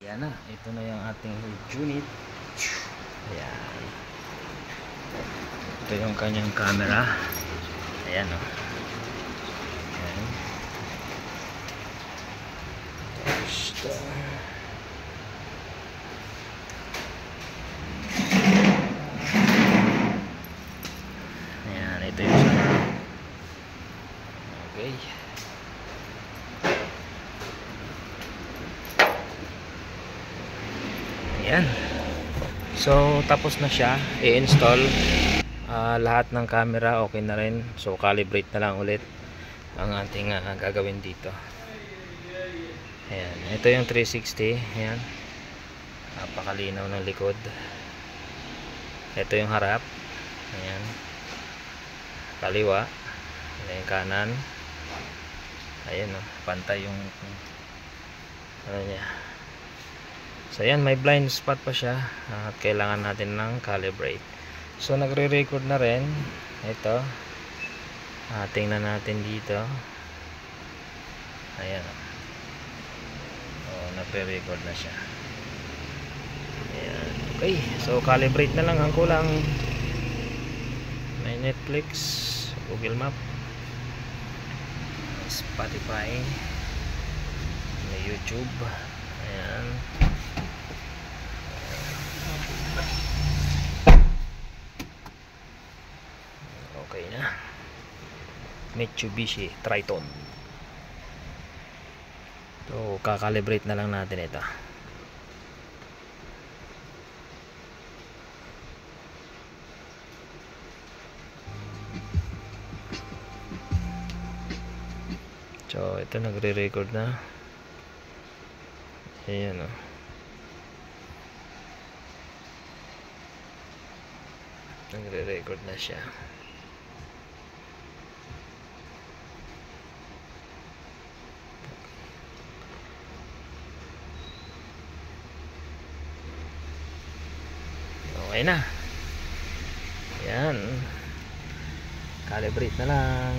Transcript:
Yan na, ito na yung ating unit. Ayan. Ito yung kanyang camera. Ayan o. Ayan. Basta. Ayan, ito yung sana. Okay. Ayan. So tapos na siya i-install. Lahat ng camera okay na rin. So calibrate na lang ulit ang ating gagawin dito. Ayan. Ito yung 360. Ayan. Napakalinaw ng likod. Ito yung harap. Ayan. Kaliwa. Ayan yung kanan. Ayan o. Pantay yung ano niya. So ayan, may blind spot pa siya at kailangan natin ng calibrate. So nagre-record na rin. Ito. Tingnan natin dito. Ayan. Oh, nagre-record na siya. Ayan. Okay, so calibrate na lang ang kulang. May Netflix, Google Map, Spotify, may YouTube. Ayan. Okay na. Mitsubishi Triton. So kakalibrate na lang natin ito. So ito nagre-record na. Ayan o. Nagre-record na siya. Okay na. Ayan. Calibrate na lang.